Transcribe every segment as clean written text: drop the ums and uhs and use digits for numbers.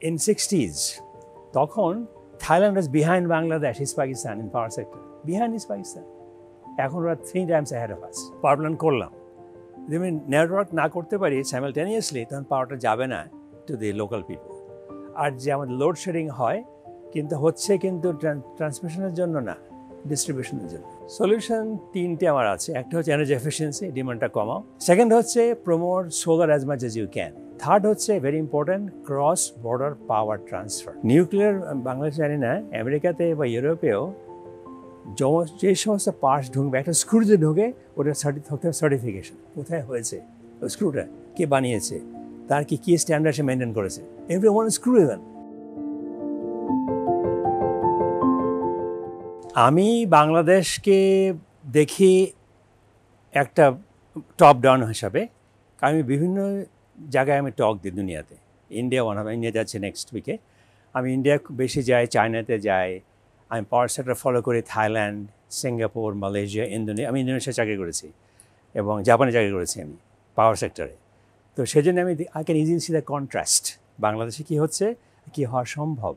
in 60s, তখন Thailand was behind Bangladesh, is Pakistan in power sector. Behind is Pakistan. এখন ওরা 3 times ahead of us. Power plant করলাম। যদি আমি network না করতে পারি সাইমালটেনিয়াসলি, তখন পাওয়ারটা যাবে না টু দি লোকাল পিপল। আর যে আমাদের লোডশেডিং হয় কিন্তু ট্রান্সমিশনের জন্য না, ডিস্ট্রিবিউশনের জন্য। সলিউশন 3টে আমার আছে। একটা হচ্ছে এনার্জি এফিসিয়েন্সি, ডিমান্ডটা কমাও। সেকেন্ড হচ্ছে promote solar as much as you can. Third হচ্ছে very important, cross border power transfer. Nuclear Bangladesh জানি না, আমেরিকাতে বা ইউরোপেও যে সমস্ত পার্টস ঢুকবে, একটা স্ক্রু যে ঢুকে ওটা সার্টিফিকেশন কোথায় হয়েছে, ওই স্ক্রুটা কে বানিয়েছে, তার কি স্ট্যান্ডার্ড সে মেনটেন করেছে, এভরি ওয়ান স্ক্রু ইভেন। আমি বাংলাদেশকে দেখি একটা টপ ডাউন হিসাবে, কারণ আমি বিভিন্ন জায়গায় আমি টক দিই দুনিয়াতে। ইন্ডিয়া যাচ্ছে নেক্সট উইকে, আমি ইন্ডিয়া বেশি যাই, চায়নাতে যাই, আমি পাওয়ার সেক্টর ফলো করি, থাইল্যান্ড, সিঙ্গাপুর, মালয়েশিয়া, আমি ইন্দোনেশিয়া চাকরি করেছি এবং জাপানে চাকরি করেছি আমি পাওয়ার সেক্টরে। তো সেজন্য আমি I can easily C the contrast, বাংলাদেশে কী হচ্ছে, কী হওয়া সম্ভব।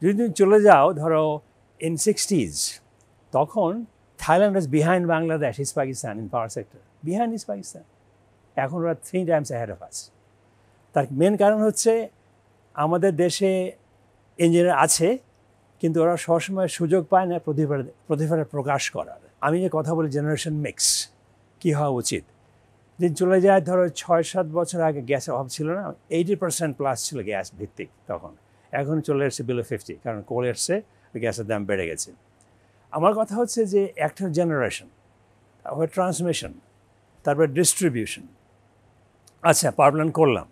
যদি তুমি চলে যাও ধরো in 60s, তখন Thailand was behind Bangladesh, is Pakistan in power sector. Behind is Pakistan. এখন ওরা 3 times ahead of us. তার মেন কারণ হচ্ছে আমাদের দেশে ইঞ্জিনিয়ার আছে, কিন্তু ওরা সবসময় সুযোগ পায় না প্রতিভাটা প্রকাশ করার। আমি যে কথা বলি জেনারেশন মিক্স, কী হওয়া উচিত। দিন চলে যায় ধরো 6-7 বছর আগে গ্যাসের অভাব ছিল না, 80% প্লাস ছিল গ্যাস ভিত্তিক তখন। এখন চলে এসছে বিলো 50, কারণ কোল এসছে, গ্যাসের দাম বেড়ে গেছে। আমার কথা হচ্ছে যে একটা জেনারেশন, তারপরে ট্রান্সমিশন, তারপরে ডিস্ট্রিবিউশন। আচ্ছা, পাওয়ার প্ল্যান্ট করলাম,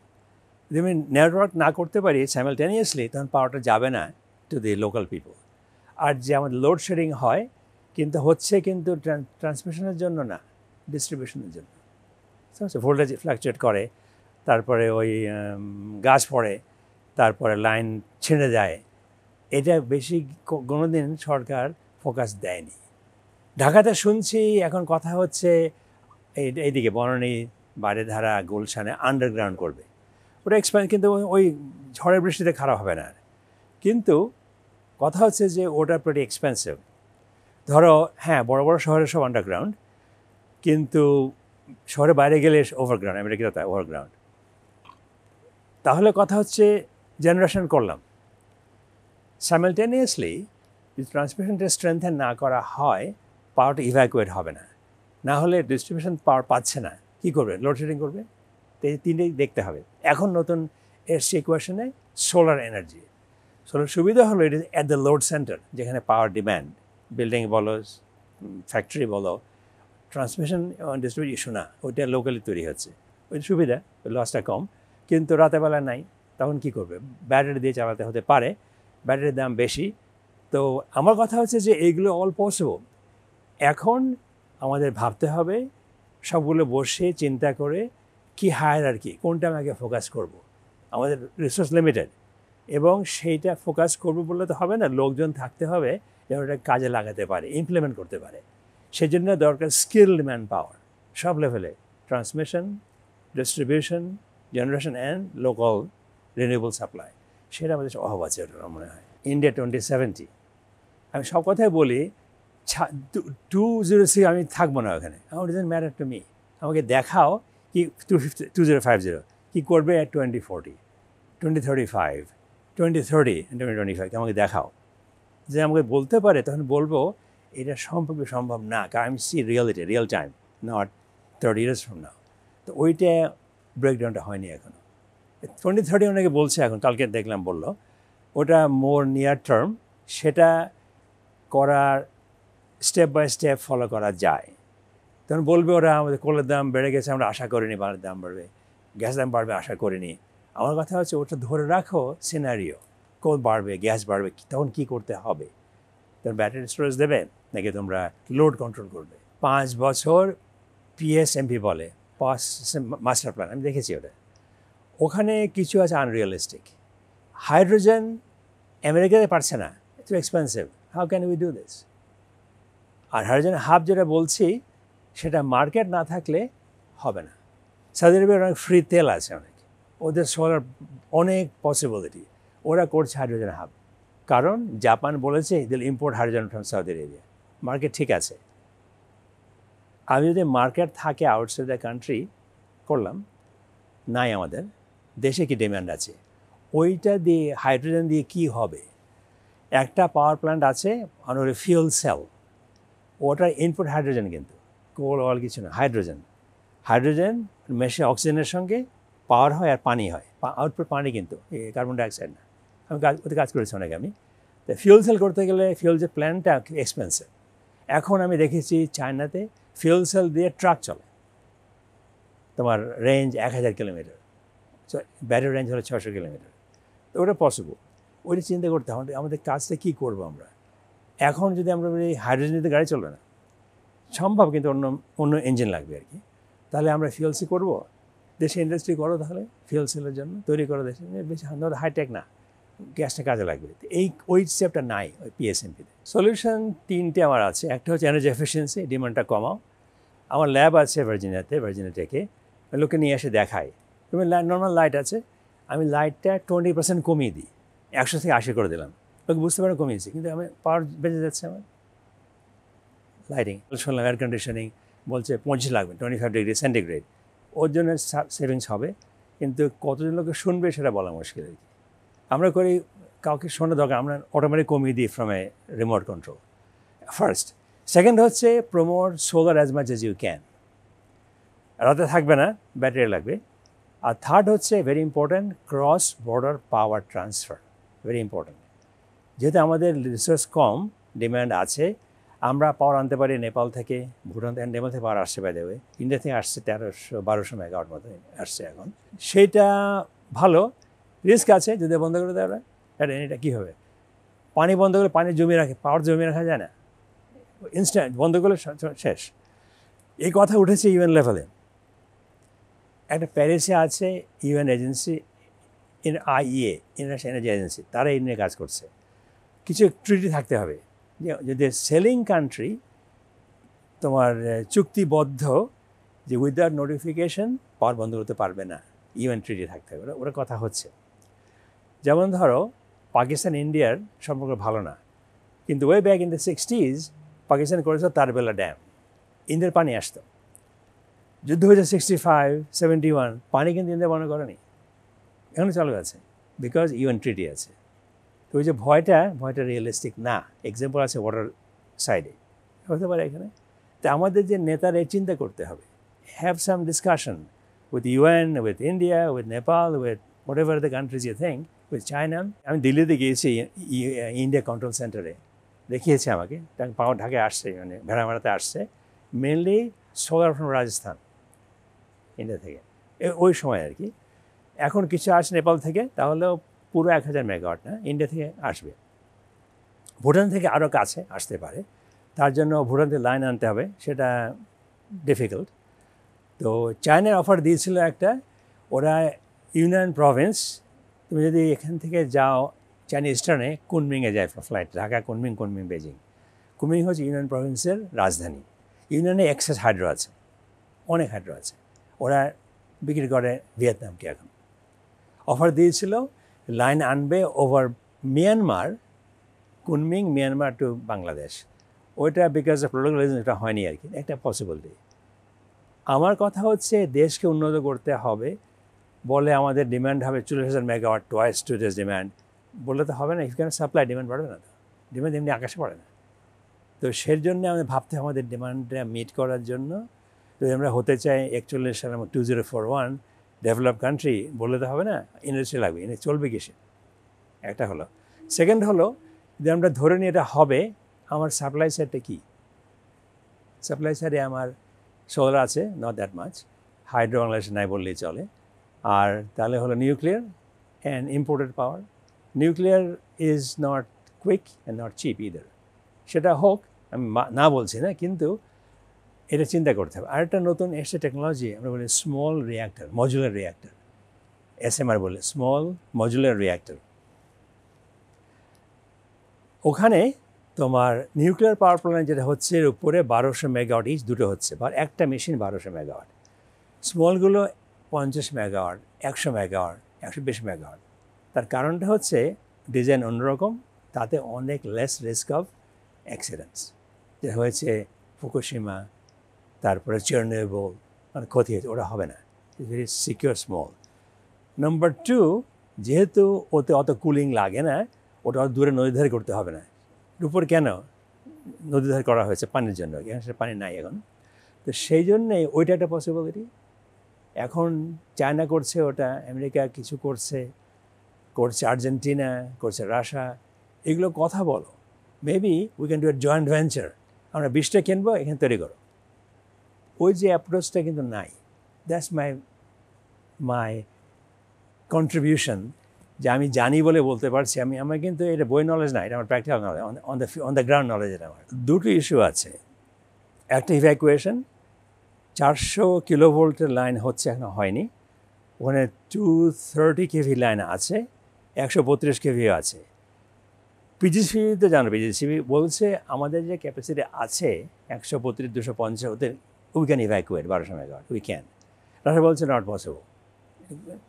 যদি আমি নেটওয়ার্ক না করতে পারি সাইমালটেনিয়াসলি, তখন পাওয়ারটা যাবে না টু দি লোকাল পিপল। আর যে আমাদের লোডশেডিং হয় কিন্তু ট্রান্সমিশনের জন্য না, ডিস্ট্রিবিউশনের জন্য। ভোল্টেজ ফ্ল্যাকচুয়েট করে, তারপরে ওই গাছ পড়ে, তারপরে লাইন ছিঁড়ে যায়। এটা বেশি কোনোদিন সরকার ফোকাস দেয়নি। ঢাকাতে শুনছি এখন কথা হচ্ছে এইদিকে বনানী, বারেধারা, গুলশানে আন্ডারগ্রাউন্ড করবে। ওটা এক্সপেন্স, কিন্তু ওই ঝড়ের বৃষ্টিতে খারাপ হবে না। কিন্তু কথা হচ্ছে যে ওটা প্রিটি এক্সপেন্সিভ। ধরো হ্যাঁ, বড় বড় শহরে সব আন্ডারগ্রাউন্ড, কিন্তু শহরের বাইরে গেলে ওভারগ্রাউন্ড, আমেরিকাতে তাই ওভারগ্রাউন্ড। তাহলে কথা হচ্ছে জেনারেশন করলাম, সাইমালটেনিয়াসলি যদি ট্রান্সমিশনটা স্ট্রেংথেন না করা হয়, পাওয়ারটা ইভ্যাকুয়েট হবে না। না হলে ডিস্ট্রিবিউশন পাওয়ার পাচ্ছে না, কী করবে? লোডশেডিং করবে। তো এই তিনটেই দেখতে হবে। এখন নতুন এসছে ইকুয়েশনে সোলার এনার্জি। সোলার সুবিধা হলো it is at the load centre, যেখানে পাওয়ার ডিম্যান্ড, বিল্ডিং বলো, ফ্যাক্টরি বলো, ট্রান্সমিশন ডিস্ট্রিবিউট ইস্যু না, ওইটা লোকালি তৈরি হচ্ছে, ওই সুবিধা, লসটা কম। কিন্তু রাতেবেলা নাই, তখন কী করবে? ব্যাটারি দিয়ে চালাতে হতে পারে, ব্যাটারির দাম বেশি। তো আমার কথা হচ্ছে যে এইগুলো অল পসিবল। এখন আমাদের ভাবতে হবে, সবগুলো বসে চিন্তা করে কি হায়ারার্কি, কোনটা আমি আগে ফোকাস করব। আমাদের রিসোর্স লিমিটেড, এবং সেইটা ফোকাস করবো বললে তো হবে না, লোকজন থাকতে হবে যেন ওটা কাজে লাগাতে পারে, ইমপ্লিমেন্ট করতে পারে। সেই জন্য দরকার স্কিলড ম্যান পাওয়ার সব লেভেলে, transmission, distribution, generation and local renewable supply. সেটা আমাদের অভাব আছে, ওটা মনে হয়। ইন্ডিয়া 2070, আমি সব কথাই বলি 206 আমি থাকবো না ওখানে, আমার ডাজন্ট ম্যাটার টু মি। আমাকে দেখাও কি 2050 কী করবে অ্যাট 2040, 2035, 2030, 2025, আমাকে দেখাও। যে আমাকে বলতে পারে, তখন বলবো এটা সম্ভব না, কারণ আমি see reality, real time, not 30 years from now। তো ওইটা ব্রেকডাউনটা হয়নি এখনও। 2030 অনেকে বলছে, এখন কালকে দেখলাম বললো ওটা মোর নিয়ার টার্ম, সেটা করার স্টেপ বাই স্টেপ ফলো করা যায়। তখন বলবে ওরা আমাদের কোলের দাম বেড়ে গেছে, আমরা আশা করিনি বাংলার দাম বাড়বে, গ্যাস দাম বাড়বে আশা করিনি। আমার কথা হচ্ছে ওটা ধরে রাখো সিনারিও, কোল বাড়বে, গ্যাস বাড়বে, তখন কী করতে হবে? তখন ব্যাটারি স্টোরেজ দেবে নাকি তোমরা লোড কন্ট্রোল করবে? 5 বছর PSMP বলে, মাস্টার প্ল্যান, আমি দেখেছি ওটা। ওখানে কিছু আছে আনরিয়ালিস্টিক। হাইড্রোজেন আমেরিকাতে পারছে না, it's expensive, how can we do this? আর হাইড্রোজেন হাব যেটা বলছি, সেটা মার্কেট না থাকলে হবে না। সৌদি আরবের অনেক ফ্রি তেল আছে, অনেক, ওদের সোলার অনেক পসিবিলিটি, ওরা করছে হাইড্রোজেন হাব, কারণ জাপান বলেছে দিল import hydrogen from Saudi Arabia. Market ঠিক আছে, আমি যদি মার্কেট থাকে আউটসাইড দ্য কান্ট্রি করলাম, নাই আমাদের দেশে কি ডিমান্ড আছে, ওইটা দিয়ে হাইড্রোজেন দিয়ে কি হবে? একটা পাওয়ার প্ল্যান্ট আছে আর ফিউল সেল, ওটার ইনপুট হাইড্রোজেন, কিন্তু কোল অয়েল কিছু না, হাইড্রোজেন। হাইড্রোজেন মেশে অক্সিজেনের সঙ্গে পাওয়ার হয় আর পানি হয়, আউটপুট পানি, কিন্তু কার্বন ডাইঅক্সাইড না। আমি ওতে কাজ করেছি অনেক। আমি তো ফিউল সেল করতে গেলে ফিউল যে প্ল্যান্টটা এক্সপেন্সিভ। এখন আমি দেখেছি চায়নাতে ফিউল সেল দিয়ে ট্রাক চলে, তোমার রেঞ্জ 1000 কিলোমিটার, ব্যাটারি রেঞ্জ হলো 600 কিলোমিটার। তো ওটা পসিবল, ওইটা চিন্তা করতে হবে আমাদের কাজটা কী করবো আমরা। এখন যদি আমরা বলি হাইড্রোজেনিতে গাড়ি চলবে না, সম্ভব, কিন্তু অন্য ইঞ্জিন লাগবে আর কি। তাহলে আমরা ফিউল সেল করবো, দেশে ইন্ডাস্ট্রি করো, তাহলে ফিউল সেলের জন্য তৈরি করো দেশে, বেশি হাইটেক না, গ্যাসটা কাজে লাগবে। ওই স্টেপটা নাই ওই পিএসএমপিতে। সলিউশন 3টে আমার আছে। একটা হচ্ছে এনার্জি এফিসিয়েন্সি, ডিমান্ডটা কমাও। আমার ল্যাব আছে ভার্জিনিয়া টেকে, লোকে নিয়ে এসে দেখায়। তুমি নর্মাল লাইট আছে, আমি লাইটটা 20% কমিয়ে দিই, 100 থেকে 80 করে দিলাম, লোকে বুঝতে পারে কমিয়েছি, কিন্তু আমি পাওয়ার বেঁচে যাচ্ছে আমার। লাইটিং শুনলাম এয়ার কন্ডিশনিং বলছে 25 লাগবে, 25 ডিগ্রি সেন্টিগ্রেড, ওর জন্য সেভিংস হবে, কিন্তু কতজন লোকে শুনবে সেটা বলা মুশকিল আর কি। আমরা করি কাউকে শোনা দরকার, আমরা অটোমেটিক কমিয়ে দিই from a remote control. First. Second হচ্ছে promote solar as much as you can. রাতে থাকবে না, ব্যাটারি লাগবে। আর থার্ড হচ্ছে very important, cross border power transfer, very important. যেহেতু আমাদের রিসোর্স কম, ডিম্যান্ড আছে, আমরা পাওয়ার আনতে পারি নেপাল থেকে, ভুটান থেকে, নেপাল থেকে পাওয়ার আসছে, বাই দ্য ওয়ে ইন্ডিয়া থেকে আসছে 1300-1200 মেগাওয়াট মতো আসছে এখন। সেটা ভালো, রিস্ক আছে যদি বন্ধ করে দেয় ওরা। এটা কী হবে, পানি বন্ধ করলে পানি জমিয়ে রাখে, পাওয়ার জমিয়ে রাখা যায় না, ইনস্ট্যান্ট বন্ধ করলে শেষ। এই কথা উঠেছে ইউএন লেভেলে। একটা প্যারিসে আছে UN agency, IEA, international energy agency, তারা এই নিয়ে কাজ করছে। কিছু ট্রিটি থাকতে হবে, যদি সেলিং কান্ট্রি তোমার চুক্তিবদ্ধ যে উইদাউট নোটিফিকেশন পাওয়ার বন্ধ করতে পারবে না, ইউএন ট্রিটি থাকতে হবে, ওরা কথা হচ্ছে। যেমন ধরো পাকিস্তান ইন্ডিয়ার সম্পর্ক ভালো না, কিন্তু way back in the 60s Pakistan করেছে তারবেলা ড্যাম, ইন্ডিয়ার পানি আসতো। যুদ্ধ হয়েছে 65-71, পানি কিন্তু ইন্ডিয়া বন্ধ করেনি, এখনও চালু আছে, বিকজ ইউএন ট্রিটি আছে। তো ওই যে ভয়টা রিয়েলিস্টিক না। এক্সাম্পল আছে ওয়াটার সাইডে, হতে পারে এখানে। তো আমাদের যে নেতারা চিন্তা করতে হবে, have some discussion with UN, with India, with Nepal, with whatever the countries you think, with China. আমি দিল্লিতে গিয়েছি ইন্ডিয়া কন্ট্রোল সেন্টারে, দেখিয়েছে আমাকে, পাওয়ার ঢাকে আসছে, মানে ভেড়ামারাতে আসছে, mainly solar from Rajasthan, India থেকে, ওই সময় আর কি। এখন কিছু আসে নেপাল থেকে, তাহলেও পুরো 1000 মেগাওয়াট না, ইন্ডিয়া থেকে আসবে। ভুটান থেকে আরও কাছে আসতে পারে, তার জন্য ভুটান থেকে লাইন আনতে হবে, সেটা ডিফিকাল্ট। তো চায়নার অফার দিয়েছিল একটা, ওরা ইউনান প্রভিন্স, তুমি যদি এখান থেকে যাও চায়না ইস্টার্নে, কুনমিংয়ে যায় flight, Dhaka Kunming, Beijing. Kunming হচ্ছে ইউনান প্রভিন্সের রাজধানী। ইউনানে এক্সেস হাইড্রো আছে, অনেক হাইড্রো আছে, ওরা বিক্রি করে ভিয়েতনামকে। এখন অফার দিয়েছিল লাইন আনবে over Myanmar, Kunming, Myanmar to Bangladesh. ওইটা বিকজ অফ পলিটিক্যাল রিজন এটা হয়নি আর কি, একটা পসিবিলিটি। আমার কথা হচ্ছে দেশকে উন্নত করতে হবে, বলে আমাদের ডিমান্ড হবে 40,000 megawatt, twice to this demand, বললে তো হবে না। এখানে সাপ্লাই, ডিমান্ড বাড়বে না, তো ডিমান্ড এমনি আকাশে পড়ে না। তো সেই জন্য আমাদের ভাবতে হবে, আমাদের ডিমান্ডটা মিট করার জন্য যদি আমরা হতে চাই 41 সালে 2041 ডেভেলপ কান্ট্রি, বললে তো হবে না, ইন্ডাস্ট্রি লাগবে, চলবে কিসে? একটা হলো। সেকেন্ড হলো, যদি আমরা ধরে নিই এটা হবে, আমার সাপ্লাই সাইডটা কী? সাপ্লাই সাইডে আমার সোলার আছে, নট দ্যাট মাচ, হাইড্রো বাংলাদেশে নাই বললেই চলে। আর তাহলে হলো nuclear and imported power. Nuclear is not quick and not cheap either, সেটা হোক, আমি না বলছি না, কিন্তু এটা চিন্তা করতে হবে। আরেকটা নতুন এসে টেকনোলজি, আমরা বলি স্মল রিঅ্যাক্টর, মজুলার রিঅ্যাক্টর, SMR বলে, স্মল মজুলার রিঅ্যাক্টর। ওখানে তোমার নিউক্লিয়ার পাওয়ার প্ল্যান্ট যেটা হচ্ছে, এর উপরে 1200 মেগাওয়াট ইচ, দুটো হচ্ছে, বা একটা মেশিন 1200 মেগাওয়াট। স্মলগুলো 50 মেগাওয়াট, 100 মেগাওয়াট, 120 মেগাওয়াট। তার কারণটা হচ্ছে ডিজাইন অন্যরকম, তাতে অনেক লেস রিস্ক অফ অ্যাক্সিডেন্টস, যে হয়েছে ফুকুশিমা, তারপরে চার্নোবিল, মানে ক্ষতি হয়েছে, ওটা হবে না, very secure small. Number two, যেহেতু ওতে অত কুলিং লাগে না, ওটা অত দূরে নদী ধারে করতে হবে না। উপর কেন নদী ধারে করা হয়েছে? পানির জন্য, এখানে সে পানি নাই এখন। তো সেই জন্যে ওইটা একটা পসিবিলিটি। এখন চায়না করছে ওটা, আমেরিকা কিছু করছে, আর্জেন্টিনা করছে, রাশিয়া, এগুলো কথা বলো, maybe we can do a joint venture, আমরা 20টা কিনবো, এখানে তৈরি করো। ওই যে অ্যাপ্রোচটা কিন্তু নাই। দ্যাটস মাই কন্ট্রিবিউশন, যে আমি জানি বলে বলতে পারছি। আমার কিন্তু এটা বই নলেজ না, এটা আমার practical knowledge, on the ground knowledge. এটা আমার দুটো ইস্যু আছে। একটা ইভ্যাকুয়েশন, 400 কিলোভোল্টের লাইন হচ্ছে, এখনো হয়নি। ওখানে 230 কেভি লাইন আছে, 132 কেভিও আছে। পিজিসিবি তো জানো, পিজিসিবি বলছে আমাদের যে ক্যাপাসিটি আছে 132, 250, ওদের we can evacuate 1200 megawatt, we can. Russia বলছে নট পসিবল,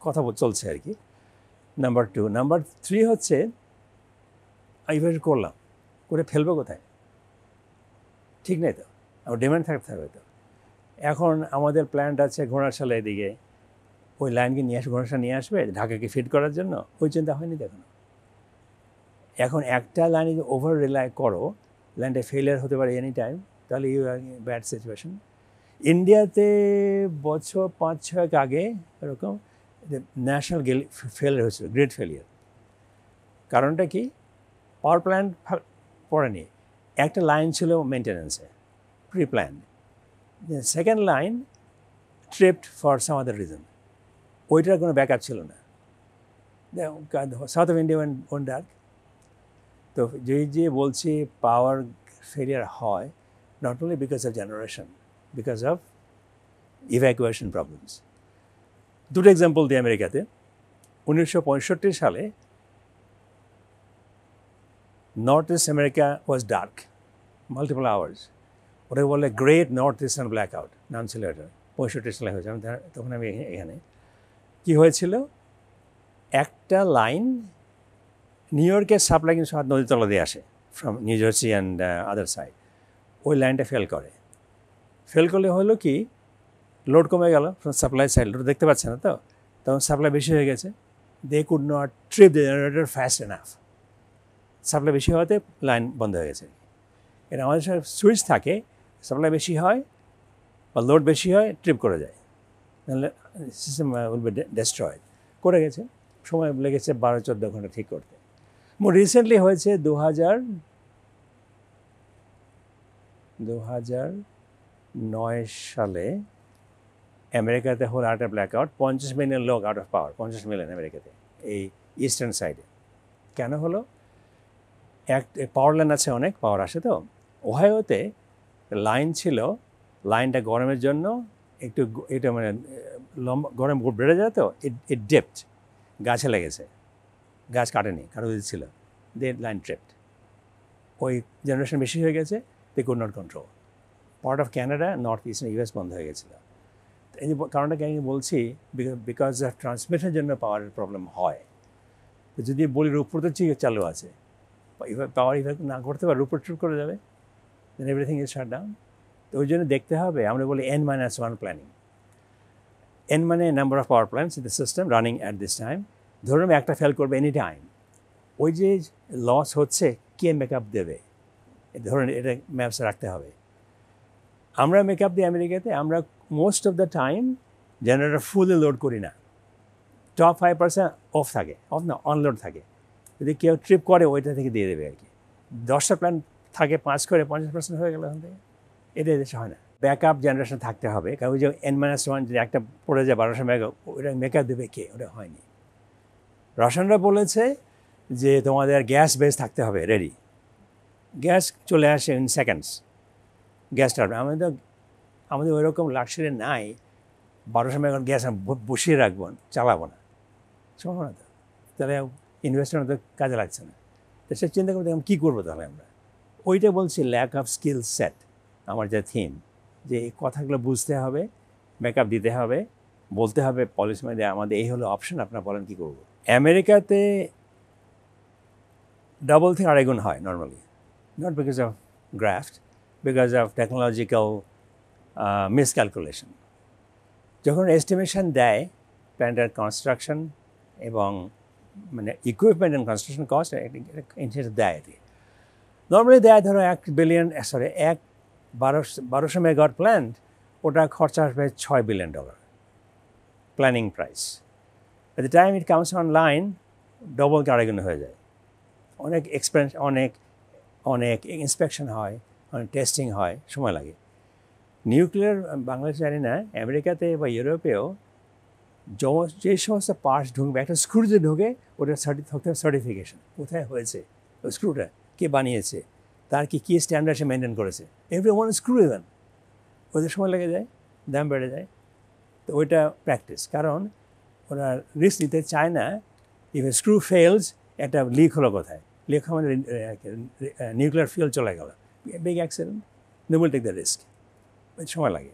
কথা চলছে আর কি। Number two. নাম্বার থ্রি হচ্ছে ইভ্যাকুয়েট করলাম, করে ফেলবো কোথায়? ঠিক নেই তো, আমার ডিমান্ড থাকতে হবে তো। এখন আমাদের প্ল্যান্ট আছে ঘোড়াশালা এদিকে, ওই লাইনকে নিয়ে আসবে, ঘোড়াশালা নিয়ে আসবে ঢাকাকে ফিট করার জন্য, ওই চিন্তা হয়নি দেখুন। এখন একটা লাইনে যদি ওভার রিলাই করো, লাইনটা ফেলিয়ার হতে পারে এনি টাইম, তাহলে ইউ আর ব্যাড সিচুয়েশন। ইন্ডিয়াতে বছর 5-6 আগে এরকম ন্যাশনাল ফেলিয়ার হয়েছিল, গ্রেট ফেলিয়ার। কারণটা কি? পাওয়ার প্ল্যান্ট পড়েনি, একটা লাইন ছিল মেনটেন্যান্সে, pre plan. Second line tripped for some other reason, ওইটার কোনো ব্যাকআপ ছিল না। South of India went dark. তো যে বলছি পাওয়ার ফেলিয়ার হয় not only because of generation, because of evacuation problems. দুটো এক্সাম্পল দিই। আমেরিকাতে 1965 সালে north east America was dark multiple hours, ওটাকে বলে great north eastern black out, নাম ছিল এটা। 65 সালে হয়েছে, তখন আমি এখানে। কী হয়েছিল? একটা লাইন, নিউ ইয়র্কের সাপ্লাই কিন্তু সব নদীর তলা দিয়ে আসে from new jersey and other side, ওই লাইনটা ফেল করে। ফেল করলে হলো কি, লোড কমে গেল ফ্রম সাপ্লাই সাইড, লোড দেখতে পাচ্ছে না তো, তখন সাপ্লাই বেশি হয়ে গেছে। They could not trip the generator fast enough, supply বেশি হওয়াতে লাইন বন্ধ হয়ে গেছে। এটা আমাদের সব সুইচ থাকে, সাপ্লাই বেশি হয় বা লোড বেশি হয়, ট্রিপ করে যায়, নাহলে সিস্টেম উইল বি ডেস্ট্রয়েড। করে গেছে, সময় লেগেছে 12-14 ঘন্টা ঠিক করতে। মোর রিসেন্টলি হয়েছে 2009 সালে আমেরিকাতে হল আরেকটা ব্ল্যাকআউট, 50 মিলিয়ন লোক আউট অফ পাওয়ার, 50 মিলিয়ন আমেরিকাতে, এই ইস্টার্ন সাইডে। কেন হলো? পাওয়ার লাইন আছে, অনেক পাওয়ার আসে তো। ওহাইওতে লাইন ছিল, লাইনটা গরমের জন্য একটু, এটা মানে লম্বা, গরম বেড়ে যায় তো, ইট ডেপড, গাছে লেগেছে, গাছ কাটেনি, কারো ছিল, দে লাইন ট্রিপড। ওই জেনারেশন বেশি হয়ে গেছে, they could not control. Part of Canada, north eastern US বন্ধ হয়ে গেছিলো। এই কারণটা আমি বলছি, বিকজ অফ ট্রান্সমিশনের জন্য পাওয়ারের প্রবলেম হয়। তো যদি বলি রূপপুর তো চালু আছে, পাওয়ার ইভ্যাকুয়েট না করতে পারে, রূপপুর ট্রিপ করে যাবে, then everything is shut down. তো ওই জন্য দেখতে হবে, আমরা বলি N-1 প্ল্যানিং। N মানে number of power plants in the system running at this time. ধরুন একটা ফেল করবে এনি টাইম, ওই যে লস হচ্ছে, কে মেকআপ দেবে? ধরুন এটা ম্যাপসে রাখতে হবে। আমরা মেকআপ দিই আমেরিকাতে, আমরা most of the time generator ফুলে লোড করি না, টপ 5% অফ থাকে, অফ না অনলোড থাকে। যদি কেউ ট্রিপ করে ওইটা থেকে দিয়ে দেবে আর কি। 10টা প্ল্যান থাকে, 5 করে 50% হয়ে গেল ওখান থেকে। এটা দেশে হয় না। ব্যাকআপ জেনারেশন থাকতে হবে, কারণ ওই যে N-1 যদি একটা পড়ে যায় 1200 মেগা, ওটা মেকআপ দেবে কে? ওটা হয়নি। রাশিয়ানরা বলেছে যে তোমাদের গ্যাস বেস থাকতে হবে রেডি, গ্যাস চলে আসে ইন সেকেন্ডস, গ্যাস টার্বাইন। আমাদের ওই রকম লাক্সারি নাই, 1200 মেগাওয়াট গ্যাস বসিয়ে রাখবো, চালাবো না, সম্ভব না তো। তাহলে ইনভেস্টমেন্ট তো কাজে লাগছে না। তো সে চিন্তা করতে কী করবো তাহলে আমরা? ওইটা বলছি, ল্যাক অফ স্কিল সেট। আমার যে থিম, যে এই কথাগুলো বুঝতে হবে, ব্যাকআপ দিতে হবে, বলতে হবে পলিসি, আমাদের এই হলো অপশন, আপনারা বলেন কী করবো। আমেরিকাতে ডাবল থেকে আড়াই গুণ হয় normally, not because of graft, because of technological miscalculation. যখন এস্টিমেশন দেয় প্ল্যান্টের কনস্ট্রাকশন এবং মানে ইকুইপমেন্ট অ্যান্ড কনস্ট্রাকশন কস্ট দেয় এটি নর্মালি দেয় ধরো $1 মেগাওয়াট প্ল্যান্ট, ওটা খরচা আসবে $6 billion planning price. At the time it comes online, double কি আড়াই গুণ হয়ে যায়। অনেক এক্সপেন্স, অনেক ইন্সপেকশন হয়, অনেক টেস্টিং হয়, সময় লাগে। নিউক্লিয়ার বাংলাদেশ জানি না, আমেরিকাতে বা ইউরোপেও যে সমস্ত পার্টস ঢুকবে, একটা স্ক্রু যে ঢোকে ওটা সার্টিফিকেশন কোথায় হয়েছে, ওই স্ক্রুটা কে বানিয়েছে, তার কি স্ট্যান্ডার্ড সে মেনটেন করেছে, এভরি ওয়ান স্ক্রু ইভেন, ওদের সময় লেগে যায়, দাম বেড়ে যায়। তো ওইটা প্র্যাকটিস, কারণ ওরা রিস্ক নিতে চায় না। ইফ এ স্ক্রু ফেলস, একটা লিক হলো কোথায়, লিক হওয়া নিউক্লিয়ার ফিউল চলে গেল, big accident, they will take the risk, সময় লাগে।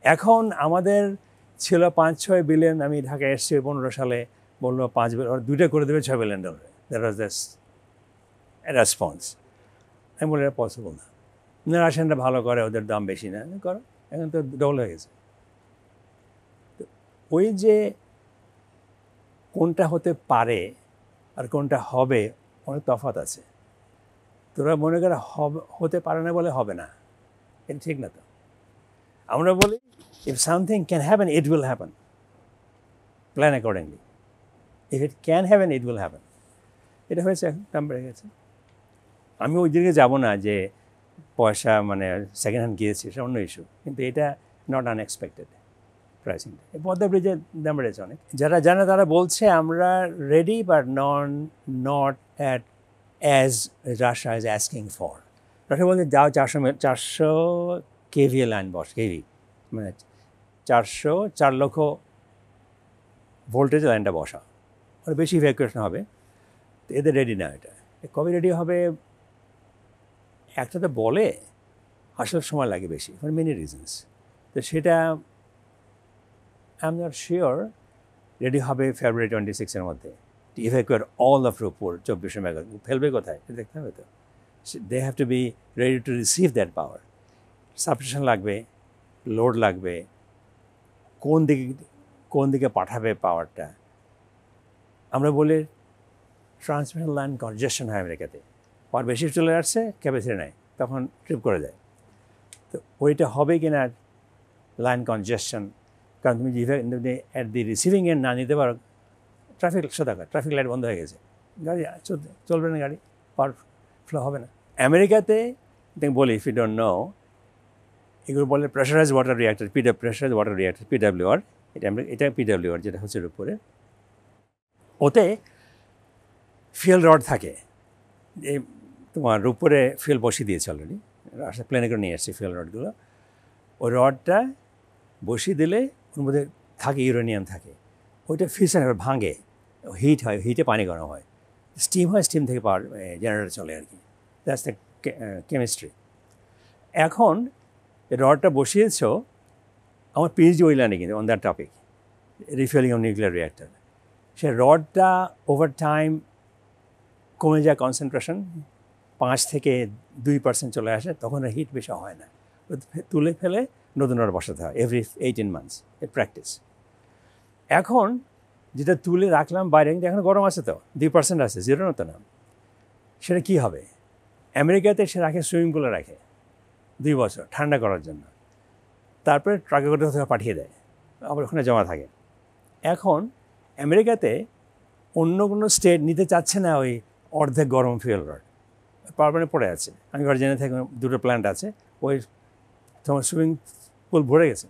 এখন আমাদের ছিল $5-6 বিলিয়ন, আমি ঢাকায় এসেছি 15 সালে, বললো 5 বিলিয়ন, ওরা দুইটা করে দেবে $6 billion, that was the response. আমি বলি এটা পসিবল না, রাশিয়ানরা ভালো করে, ওদের দাম বেশি না, করো, এখন তো ডবল হয়ে গেছে। তো ওই যে কোনটা হতে পারে আর কোনটা হবে অনেক তফাৎ আছে। তোরা মনে করে হতে পারে না বলে হবে না, এটা ঠিক না। তো আমরা বলি if something can happen, it will happen, plan accordingly, if it can happen, it will happen। এটা হয়েছে, এখন দাম বেড়ে গেছে। আমি ওই দিকে যাবো না যে পয়সা মানে সেকেন্ড হ্যান্ড গিয়েছে, সেটা অন্য ইস্যু, কিন্তু এটা নট আনএক্সপেক্টেড প্রাইসিংটা। এই পদ্মা ব্রিজের দাম বেড়েছে অনেক। যারা জানে তারা বলছে আমরা ready, but not at as Russia is asking for. Russia বলছে যাও 400 কেভিএ লাইন কেভি মানে 4 লক্ষ ভোল্টেজ লাইনটা বসা, ওর বেশি ইভ্যাকুয়েশন হবে। তো এদের রেডি না, এটা কবে রেডি হবে একটা তো বলে, আসলে সময় লাগে বেশি, ফর মেনি রিজনস। তো সেটা I am not sure ready হবে February 26 মধ্যে। Evacuate all of Rooppur 2400 megawatt, ফেলবে কোথায় দেখতে হবে। তো they have to be ready to receive that power. Substation লাগবে, লোড লাগবে, কোন দিকে পাঠাবে পাওয়ারটা। আমরা বলি ট্রান্সমিশন লাইন কনজেশন হয় আমেরিকাতে, পাওয়ার বেশি চলে আসছে, ক্যাপাসিটি নাই, তখন ট্রিপ করে যায়। তো ওইটা হবে কি না লাইন কনজেশন, কারণ তুমি অ্যাট দি রিসিভিং এন্ড না নিতে পারো, ট্রাফিক লাইট বন্ধ হয়ে গেছে, গাড়ি চলবে না, গাড়ি পাওয়ার ফ্লো হবে না। আমেরিকাতে বলি, ইফ ইউ ডোন্ট নো, এগুলো বলে pressurise water reactor, pressurise water reactor, PWR। এটা PWR যেটা হচ্ছে উপরে, ওতে ফিউল রড থাকে। এই তোমার উপরে ফিউল বসিয়ে দিয়েছে অলরেডি, আসলে প্লেনে করে নিয়ে আসছে ফিউল রডগুলো। ওই রডটা বসিয়ে দিলে ওর মধ্যে থাকে ইউরেনিয়াম থাকে, ওইটা ফিউশন হয়, ভাঙে, হিট হয়, হিটে পানি গরম হয়, স্টিম হয়, স্টিম থেকে পাওয়ার জেনারেটর চলে আর কি। That's the chemistry. এখন রডটা বসিয়েছ, আমার পিএইচডি ওই লাইনে কিন্তু on that topic, refilling of nuclear reactor. সে রডটা ওভার টাইম কমে যায়, কনসেন্ট্রেশন 5 থেকে 2% চলে আসে, তখন হিট বেশি হয় না, তুলে ফেলে নতুন রড বসাতে হয় এভরি 18 মান্থস, এর প্র্যাকটিস। এখন যেটা তুলে রাখলাম বাইরে, কিন্তু এখন গরম আছে, তো 2% আছে, 0 তো না, সেটা কী হবে? আমেরিকাতে সে রাখে, সুইমিং পুলে রাখে 2 বছর ঠান্ডা করার জন্য, তারপরে ট্রাকে করে কোথাও পাঠিয়ে দেয়, আবার ওখানে জমা থাকে। এখন আমেরিকাতে অন্য কোনো স্টেট নিতে চাচ্ছে না ওই অর্ধেক গরম ফিউল রড, পারমানেন্ট পড়ে আছে। আমি ভার্জিনিয়া থেকে 2টো প্ল্যান্ট আছে, ওই তোমার সুইমিং পুল ভরে গেছে,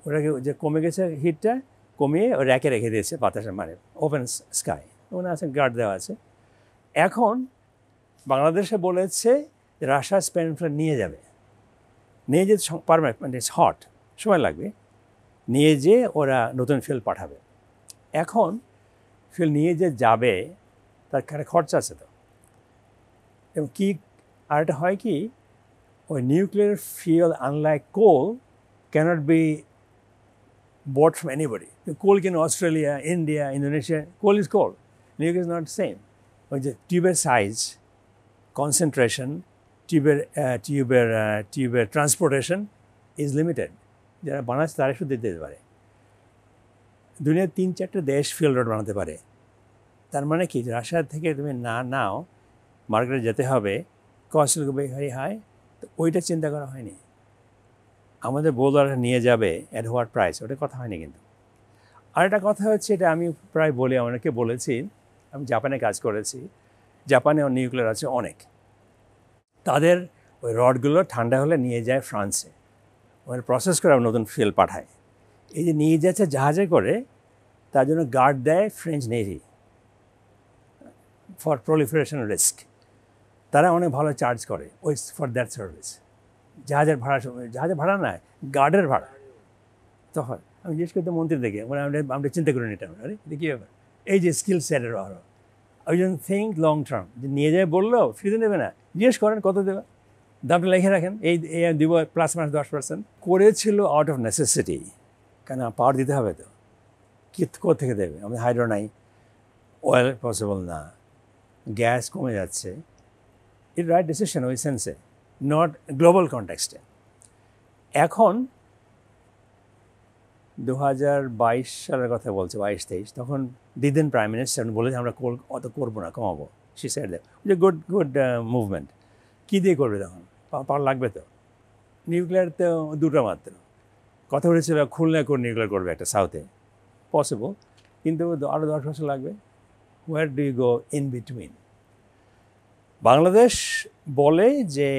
ওটাকে যে কমে গেছে হিটটা কমিয়ে ওই র্যাকে রেখে দিয়েছে বাতাসের, মানে ওপেন স্কাই, ওখানে আছে গার্ড দেওয়া আছে। এখন বাংলাদেশে বলেছে রাশিয়া স্পেন নিয়ে যাবে, নিয়ে যে পারমানেন্ট, মানে হট, সময় লাগবে, নিয়ে যেয়ে ওরা নতুন ফিউল পাঠাবে। এখন ফিউল নিয়ে যে যাবে তার খরচা আছে তো, এবং কি আর এটা হয় কি, ওই nuclear fuel unlike coal cannot be bought from anybody, coal in Australia, India, Indonesia, coal is coal. Nuclear is not the same. But the tuber size, concentration, tuber transportation is limited. যারা বানাচ্ছে তারা শুধু দিতে পারে। দুনিয়ার 3-4টা দেশ feel rod বানাতে পারে। তার মানে কি রাশিয়া থেকে তুমি না নাও মার্কেটে যেতে হবে, cost will be very high. তো ওইটা চিন্তা করা হয়নি। আমাদের বোলাররা নিয়ে যাবে অ্যাট হোয়াট প্রাইস, ওটা কথা হয়নি কিন্তু। আরেকটা কথা হচ্ছে, এটা আমি প্রায় বলি, অনেকে বলেছি, আমি জাপানে কাজ করেছি, জাপানে নিউক্লিয়ার আছে অনেক। তাদের ওই রডগুলো ঠান্ডা হলে নিয়ে যায় ফ্রান্সে, ওখানে প্রসেস করে নতুন ফিল পাঠায়। এই যে নিয়ে যাচ্ছে জাহাজে করে, তার জন্য গার্ড দেয় French navy for proliferation risk. তারা অনেক ভালো চার্জ করে ওই ফর দ্যাট সার্ভিস। জাহাজের ভাড়া নয়, গার্ডের ভাড়া। তখন আমি জিজ্ঞেস করতে মন্ত্রী দেখে, মানে আমরা চিন্তা করি নিতাম, আরে দেখি ব্যাপার, এই যে স্কিল সেটের আরও ওই জন্য থিঙ্ক লং টার্ম, যে নিয়ে যায় বললো ফ্রিতে নেবে না, জিজ্ঞেস করেন কত দেবে, দামটা লিখে রাখেন, এই দিব +-10% করেছিল আউট অফ নেসেসিটি। কেন পাওয়ার দিতে হবে তো, কোথেকে দেবে? আমাদের হাইড্রো নাই, অয়েল পসিবল না, গ্যাস কমে যাচ্ছে। ইট রাইট ডিসিশন ওই সেন্সে, নট গ্লোবাল কনটেক্সটে। এখন 2022 সালের কথা বলছে, 22-23, তখন দিদেন প্রাইম মিনিস্টার বলে যে আমরা অত করবো না, কমাবো। সে সাইড দেয় যে গুড মুভমেন্ট। কী দিয়ে করবে তখন? পাওয়ার লাগবে তো। নিউক্লিয়ার তো দুটো মাত্র কথা বলেছিল, খুলনা করে নিউক্লিয়ার করবে একটা সাউথে, পসিবল, কিন্তু আরও 10 বছর লাগবে। Where do you go in between? Bangladesh বলে যে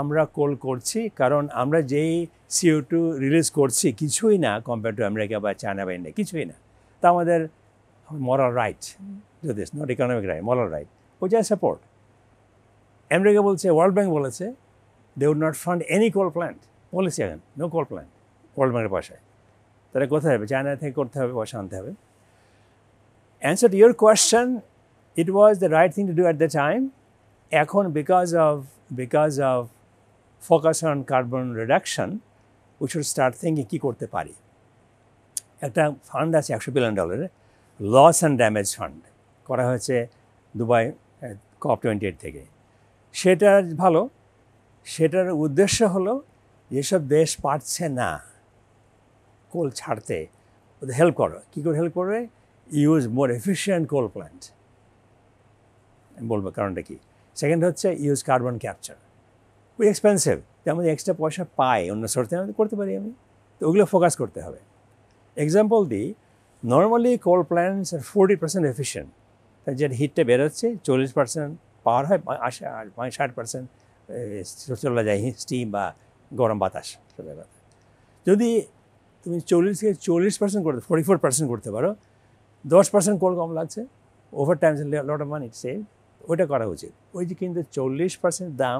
আমরা কোল করছি কারণ আমরা যেই CO2 রিলিজ করছি কিছুই না কম্পেয়ার টু আমেরিকা বা চায়না বা ইন্ডিয়া, কিছুই না। তা আমাদের moral right to this, not economic right, moral right, which I support. America বলছে, ওয়ার্ল্ড ব্যাংক বলেছে, they would not fund any coal plant. Policy again, no coal plant. World ব্যাংকের পয়সায় তারা কোথায় হবে? চায়না থেকে করতে হবে, পয়সা আনতে হবে। Answer to your question, it was the right thing to do at the time. এখন because of focus on carbon reduction, we should start thinking কী করতে পারি। একটা ফান্ড আছে $100 billion, loss and damage fund করা হয়েছে দুবাই COP28 থেকে। সেটা ভালো। সেটার উদ্দেশ্য হলো যেসব দেশ পারছে না কোল ছাড়তে, ওদের হেল্প করো। কী করে হেল্প করবে? ইউজ মোর এফিশিয়েন্ট কোল প্ল্যান্ট। আমি বলবো কারণটা কী। সেকেন্ড হচ্ছে ইউজ কার্বন ক্যাপচার। ওই এক্সপেন্সিভ, তেমন এক্সট্রা পয়সা পাই অন্য সোর্সে, আমি করতে পারি আমি, তো ওগুলো ফোকাস করতে হবে। এক্সাম্পল দিই, নর্মালি কোল প্ল্যান্টস আর 40% এফিশিয়েন্ট। তাই যে হিটটা বেরোচ্ছে 40% পাওয়ার হয়, 60% চলে যায় স্টিম বা গরম বাতাস চলে যায়। যদি তুমি 40 থেকে 40% করতে, 44% করতে পারো, 10% কোল কম লাগছে, over time lot of money save, ওইটা করা উচিত। ওই যে কিন্তু 40% দাম,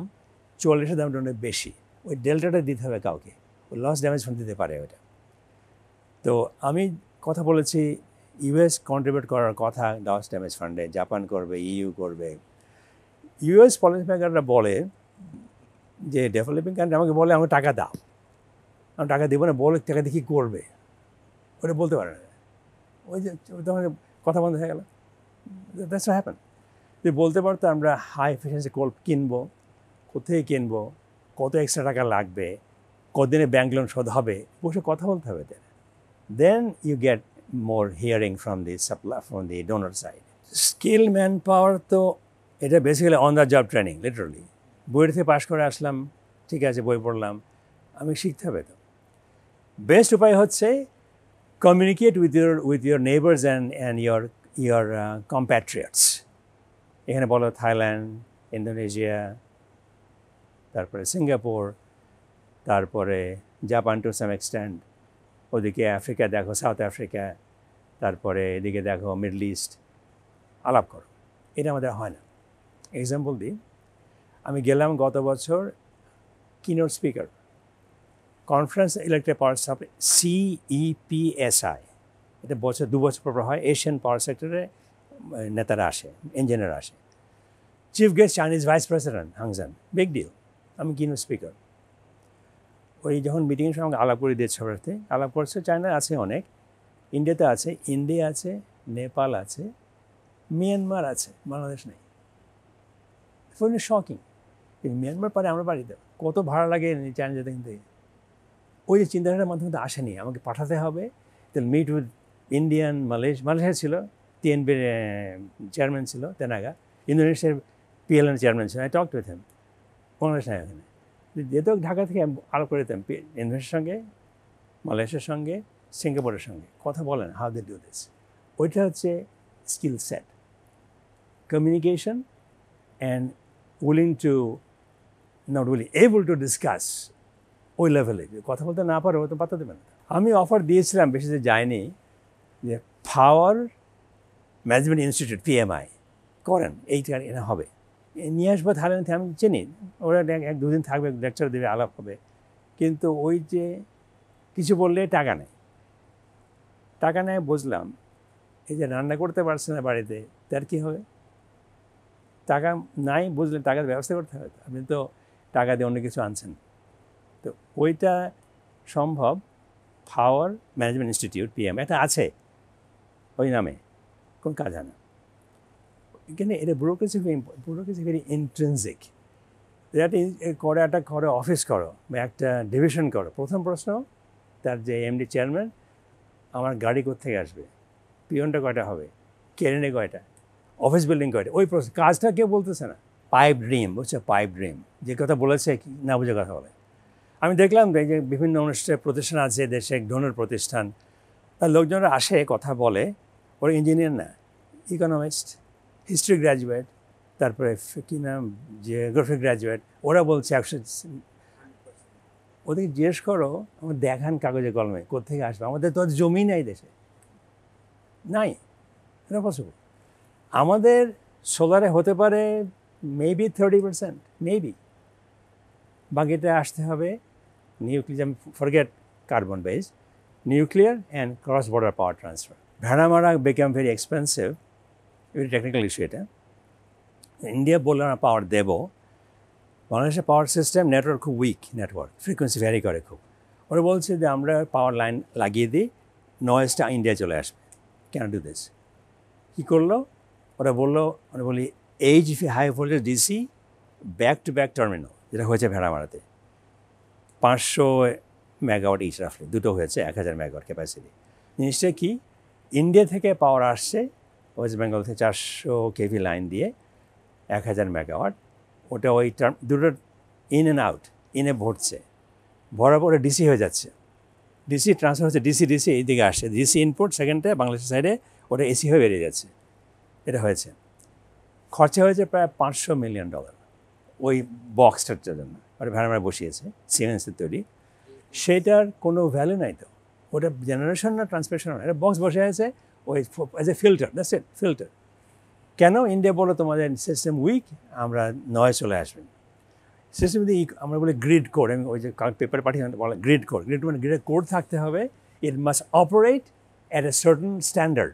40-এর দামটা অনেক বেশি, ওই ডেল্টাটা দিতে হবে কাউকে, ওই লস ড্যামেজ ফান্ড দিতে পারে ওইটা। তো আমি কথা বলেছি US কন্ট্রিবিউট করার কথা লস ড্যামেজ ফান্ডে, জাপান করবে, EU করবে। US পলিসি মেকাররা বলে যে ডেভেলপিং কান্ট্রি আমাকে বলে আমাকে টাকা দাও, আমি টাকা দেবো না, বলে টাকা দিয়ে কী করবে ওটা বলতে পারে না। ওই যে তখন কথা বন্ধ হয়ে গেল। That's what happen. যদি বলতে পারতো আমরা হাই এফিসিয়েন্সি কোল কিনবো, কোথায় কিনবো, কত এক্সট্রা টাকা লাগবে, কতদিনে ব্যাংক লোন শোধ হবে, বসে কথা বলতে হবে। Then you get more hearing from the supply, from the donor side. Skill man power তো এটা basically on the job training, literally. বইয়ের থেকে পাশ করে আসলাম, ঠিক আছে, বই পড়লাম, আমি শিখতে হবে তো। বেস্ট উপায় হচ্ছে communicate with your neighbours and your compatriots. এখানে বলো থাইল্যান্ড, ইন্দোনেশিয়া, তারপরে সিঙ্গাপুর, তারপরে জাপান টু সাম এক্সটেন্ট, ওদিকে আফ্রিকা দেখো, সাউথ আফ্রিকা, তারপরে এদিকে দেখো মিডল ইস্ট, আলাপ করো। এটা আমাদের হয় না। এক্সাম্পল দিই, আমি গেলাম গত বছর keynote speaker, conference electric power supply, CEPSI, এটা বছর 2 বছর পর হয়। এশিয়ান পাওয়ার সেক্টরে নেতারা আসে, ইঞ্জিনিয়ার আসে। Chief guest Chinese vice president হাংজান, বিগ ডিল। আমি কিনোট স্পিকার। ওই যখন মিটিংয়ের সঙ্গে আলাপ করে দিয়েছে, সবাইতে আলাপ করছে, চায়না আছে অনেক, ইন্ডিয়াতে আছে, ইন্ডিয়া আছে, নেপাল আছে, মিয়ানমার আছে, বাংলাদেশ নেই। Phone shocking. মিয়ানমার পারে আমরা বাড়িতে কত ভাড়া লাগে চায়না যেতে, কিন্তু ওই যে চিন্তাধারার মাধ্যমে তো আসেনি, আমাকে পাঠাতে হবে। তাহলে মিট উইথ ইন্ডিয়ান, মালয়েশিয়া ছিল, টিএনবির চেয়ারম্যান ছিল তেনাগা, ইন্দোনেশিয়ার পিএলএন চেয়ারম্যান ছিল, I talk with him. Bangladesh নাই ওখানে। যেহেতু ঢাকা থেকে আরও করে দিতাম ইন্দোনেশিয়ার সঙ্গে, মালয়েশিয়ার সঙ্গে, সিঙ্গাপুরের সঙ্গে কথা বলেন, হাউ দে ডু দিস। ওইটা হচ্ছে skill set, communication and willing to, not willing, able to discuss ওই লেভেলে। কথা বলতে না পারো তো পাতা দেবে না। আমি অফার দিয়েছিলাম, বেশি যে যায়নি, যে পাওয়ার ম্যানেজমেন্ট ইনস্টিটিউট পিএমআই করেন, এইটা এরা হবে, নিয়ে আসবো থাইল্যান্ড থেকে। আমি চিনি, ওরা এক দুদিন থাকবে, লেকচার দেবে, আলাপ হবে, কিন্তু ওই যে কিছু বললে টাকা নেয়, টাকা নেয় বুঝলাম। এই যে রান্না করতে পারছে না বাড়িতে, তার কী হবে? টাকা নাই বুঝলে টাকার ব্যবস্থা করতে হবে। আপনি তো টাকা দিয়ে অন্য কিছু আনছেন। তো ওইটা সম্ভব। পাওয়ার ম্যানেজমেন্ট ইনস্টিটিউট পিএম এটা আছে ওই নামে, কোন কাজ হয় না এখানে। এটা ব্যুরোক্রেসি ভেরি ইন্ট্রেনসিক। করে একটা করো, অফিস করো বা একটা ডিভিশন করো। প্রথম প্রশ্ন তার যে এমডি চেয়ারম্যান, আমার গাড়ি কোত্থেকে আসবে, পিয়নটা কয়টা হবে, কেরেনে কয়টা, অফিস বিল্ডিং কয়টা, ওই প্রশ্ন। কাজটা কেউ বলতেছে না। পাইপ ড্রিম, বুঝছে, পাইপ ড্রিম যে কথা বলেছে না বুঝে কথা বলে। আমি দেখলাম যে বিভিন্ন অনুষ্ঠানে প্রতিষ্ঠান আছে দেশে, ডোনার প্রতিষ্ঠান, তার লোকজনরা আসে কথা বলে, ওরা ইঞ্জিনিয়ার না, ইকোনমিস্ট, হিস্ট্রি গ্র্যাজুয়েট, তারপরে কী নাম, জিওগ্রাফি গ্র্যাজুয়েট। ওরা বলছে ওদেরকে জিজ্ঞেস করো, আমার দেখান কাগজে কলমে কোথেকে আসবে। আমাদের তো জমি নাই দেশে, নাই, এটা পসিবল। আমাদের সোলারে হতে পারে মেবি 30%, মেবি। বাকিটা আসতে হবে nuclear, forget carbon base, nuclear and cross border power transfer. ভাড়া মারা become very expensive, very technical issue এটা। ইন্ডিয়া বললে আমরা পাওয়ার দেব, বাংলাদেশের পাওয়ার সিস্টেম নেটওয়ার্ক খুব উইক, নেটওয়ার্ক ফ্রিকোয়েন্সি ভ্যারি করে খুব। ওরা বলছে যে আমরা পাওয়ার লাইন লাগিয়ে দিই, নয়েজটা ইন্ডিয়া চলে আসবে, ক্যান ডু দিস। কী করলো ওরা? ওরা বলি HV high voltage DC back to back terminal, যেটা হয়েছে ভেড়ামারাতে 500 মেগাওয়াট ইচ, রাফলি দুটো হয়েছে 1000 মেগাওয়াট ক্যাপাসিটি। জিনিসটা কি, ইন্ডিয়া থেকে পাওয়ার আসছে ওয়েস্ট বেঙ্গল থেকে 400 কেভি লাইন দিয়ে 1000 মেগাওয়াট। ওটা ওই দুটোর ইন অ্যান্ড আউট, ইনে ভরছে, ভরার পরে ডিসি হয়ে যাচ্ছে, ডিসি ট্রান্সফার হচ্ছে, ডিসি এইদিকে আসছে, ডিসি ইনপুট সেকেন্ডে বাংলাদেশের সাইডে ওটা এসি হয়ে বেরিয়ে যাচ্ছে। এটা হয়েছে, খরচা হয়েছে প্রায় $500 মিলিয়ন ওই বক্সটার জন্য। ওটা ভেড়ামারা বসিয়েছে, সিমেন্সের তৈরি, সেটার কোনো ভ্যালু নাই তো। ওটা জেনারেশন না ট্রান্সমিশন না, এটা বক্স বসে আছে ওই as a filter, that's it, filter. কেন? ইন্ডিয়া বলো তোমাদের সিস্টেম উইক, আমরা নয় চলে আসবেন সিস্টেম দিয়ে। আমরা বলি গ্রিড কোড, আমি ওই যে পেপার পাঠিয়ে বলে গ্রিড কোড। গ্রিড মানে গ্রিডের কোড থাকতে হবে, it must operate at a certain standard,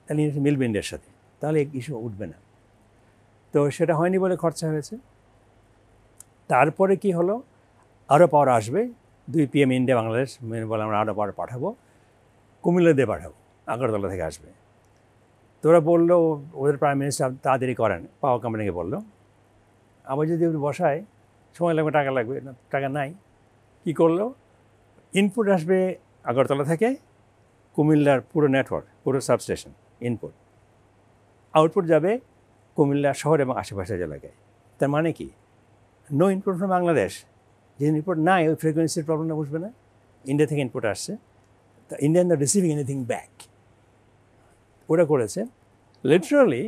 তাহলে মিলবে ইন্ডিয়ার সাথে, তাহলে ইস্যু উঠবে না। তো সেটা হয়নি বলে খরচা হয়েছে। তারপরে কি হলো, আরও পাওয়ার আসবে, 2 PM ইন্ডিয়া বাংলাদেশ বলে আমরা আরও পাওয়ার পাঠাবো, কুমিল্লা দিয়ে পাঠাবো, আগরতলা থেকে আসবে। তোরা বললো ওদের প্রাইম মিনিস্টার তাড়াতাড়ি করেন, পাওয়ার কোম্পানিকে বললো, আবার যদি বসায় সময় লাগবে, টাকা লাগবে, টাকা নাই। কি করলো, ইনপুট আসবে আগরতলা থেকে, কুমিল্লার পুরো নেটওয়ার্ক, পুরো সাবস্টেশন ইনপুট, আউটপুট যাবে কুমিল্লা শহর এবং আশেপাশের এলাকায়। তার মানে কি, নো ইনপুট ফ্রম বাংলাদেশ। যে ইনপুট নাই, ওই ফ্রিকোয়েন্সির প্রবলেমটা বুঝবে না। ইন্ডিয়া থেকে ইনপুট আসছে, তা Indian the receiving anything back. ওরা করেছে literally,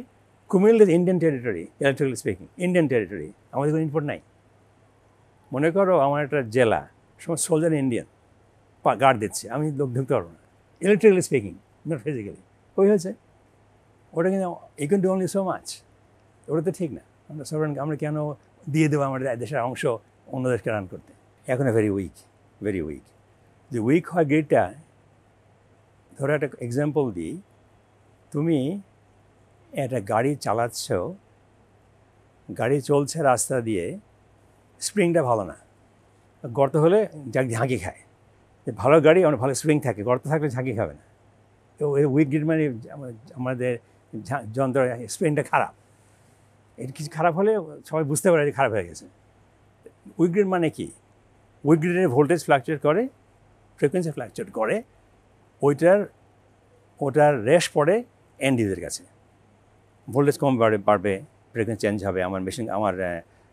Comilla is Indian territory, electrically speaking, Indian territory. আমাদের কোনো ইনপুট নাই। মনে করো আমার একটা জেলা, সমস্ত সোলজার ইন্ডিয়ান, গার্ড দিচ্ছে, আমি লোক ঢুকতে পারবো না, ইলেকট্রিক্যালি স্পিকিং, নট ফিজিক্যালি। ওই হয়েছে, ওটা কিন্তু you can do only so much. ওটা তো ঠিক না। আমরা কেন দিয়ে দেবো আমাদের দেশের অংশ অন্য দেশকে রান করতে? এখনও ভেরি উইক, ভেরি উইক। যে উইক হয় গ্রিডটা, ধরো একটা এক্সাম্পল দিই, তুমি একটা গাড়ি চালাচ্ছ, গাড়ি চলছে রাস্তা দিয়ে, স্প্রিংটা ভালো না, গর্ত হলে ঝাঁকি খায়। ভালো গাড়ি আমার ভালো স্প্রিং থাকে, গর্ত থাকলে ঝাঁকি খাবে না। উইক গ্রিড মানে আমাদের যন্ত্র স্প্রিংটা খারাপ, এর কিছু খারাপ হলে সবাই বুঝতে পারে যে খারাপ হয়ে গেছে। উইক গ্রিড মানে কি? উইক গ্রিডের ভোল্টেজ ফ্লাকচুয়েট করে, ফ্রিকোয়েন্সি ফ্লাকচুয়েট করে, ওটার রেশ পড়ে এন্ড ইউজারের কাছে। ভোল্টেজ কম বাড়বে, ফ্রিকোয়েন্সি চেঞ্জ হবে, আমার মেশিন আমার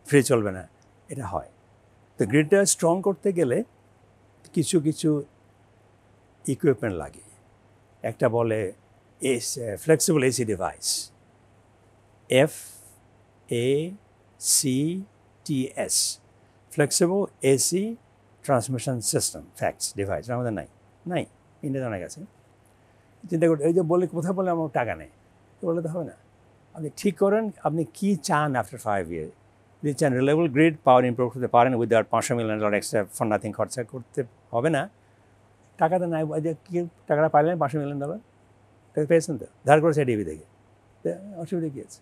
ফ্রিজ চলবে না, এটা হয়। তো গ্রিডটা স্ট্রং করতে গেলে কিছু কিছু ইকুইপমেন্ট লাগে। একটা বলে flexible AC device, FACTS, flexible AC transmission system, FACTS device আমাদের নাই, ইন্ডিয়াতে অনেক আছে। চিন্তা করতে এই যে বলে কোথাও বলে আমার টাকা নেই, তো বলে তো হবে না। আপনি ঠিক করেন আপনি কী চান আফটার 5 years। যদি চান রিলায়েবল গ্রিড পাওয়ার ইমপ্রুভ করতে পারেন without $500 million extra for nothing খরচা করতে হবে না, টাকাটা নাই, কি টাকাটা পাইলেন $500 million, টাকা পেয়েছেন তো, ধার করেছে ডিবি থেকে, অসুবিধা কী আছে?